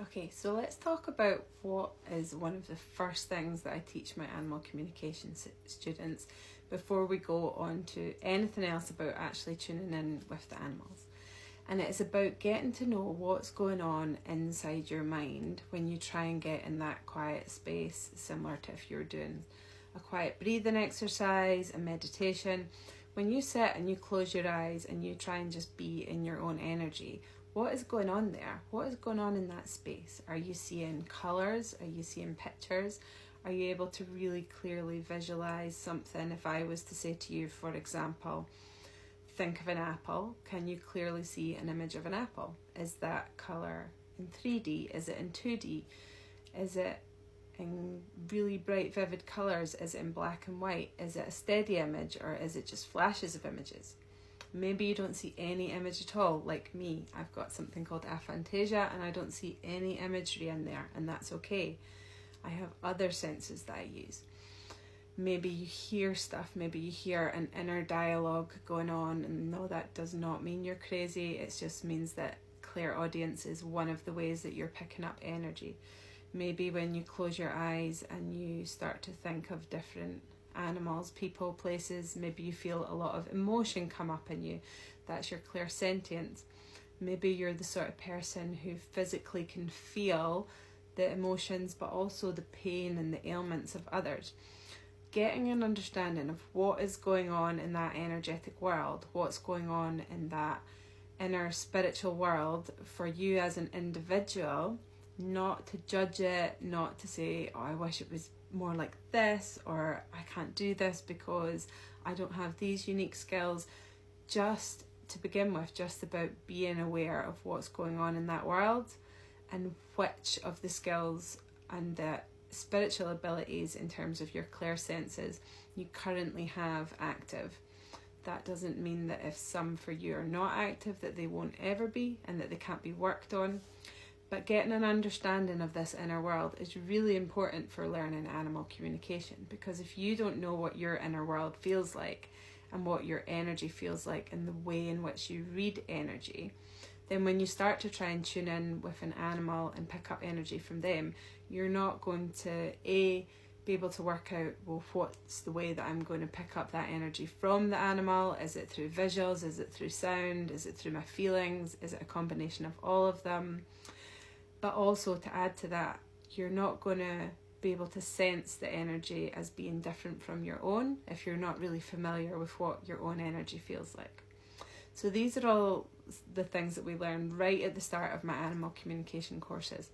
Okay, so let's talk about what is one of the first things that I teach my animal communication students before we go on to anything else about actually tuning in with the animals. And it's about getting to know what's going on inside your mind when you try and get in that quiet space, similar to if you're doing a quiet breathing exercise, a meditation. When you sit and you close your eyes and you try and just be in your own energy, what is going on there? What is going on in that space? Are you seeing colours? Are you seeing pictures? Are you able to really clearly visualize something? If I was to say to you, for example, think of an apple, can you clearly see an image of an apple? Is that colour in 3D? Is it in 2D? Is it in really bright, vivid colours? Is it in black and white? Is it a steady image, or is it just flashes of images? Maybe you don't see any image at all, like me. I've got something called aphantasia and I don't see any imagery in there, and that's okay. I have other senses that I use. Maybe you hear stuff, maybe you hear an inner dialogue going on, and no, that does not mean you're crazy. It just means that clairaudience is one of the ways that you're picking up energy. Maybe when you close your eyes and you start to think of different animals, people, places, maybe you feel a lot of emotion come up in you. That's your clairsentience. Maybe you're the sort of person who physically can feel the emotions but also the pain and the ailments of others. Getting an understanding of what is going on in that energetic world, what's going on in that inner spiritual world for you as an individual, not to judge it, not to say, oh, I wish it was more like this, or I can't do this because I don't have these unique skills. Just to begin with, just about being aware of what's going on in that world and which of the skills and the spiritual abilities in terms of your clairsenses you currently have active. That doesn't mean that if some for you are not active that they won't ever be and that they can't be worked on. But getting an understanding of this inner world is really important for learning animal communication, because if you don't know what your inner world feels like and what your energy feels like and the way in which you read energy, then when you start to try and tune in with an animal and pick up energy from them, you're not going to be able to work out, well, what's the way that I'm going to pick up that energy from the animal? Is it through visuals? Is it through sound? Is it through my feelings? Is it a combination of all of them? But also, to add to that, you're not going to be able to sense the energy as being different from your own if you're not really familiar with what your own energy feels like. So these are all the things that we learn right at the start of my animal communication courses.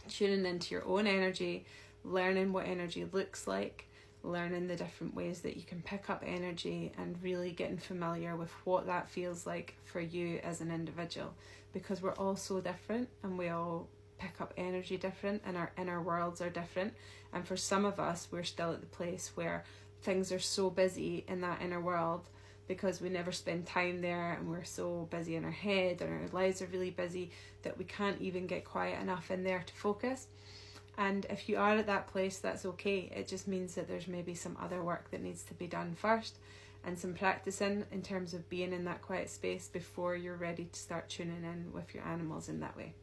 Tuning into your own energy, learning what energy looks like, learning the different ways that you can pick up energy, and really getting familiar with what that feels like for you as an individual, because we're all so different and we all pick up energy different and our inner worlds are different. And for some of us, we're still at the place where things are so busy in that inner world because we never spend time there, and we're so busy in our head and our lives are really busy that we can't even get quiet enough in there to focus. And if you are at that place, that's okay. It just means that there's maybe some other work that needs to be done first, and some practicing in terms of being in that quiet space before you're ready to start tuning in with your animals in that way.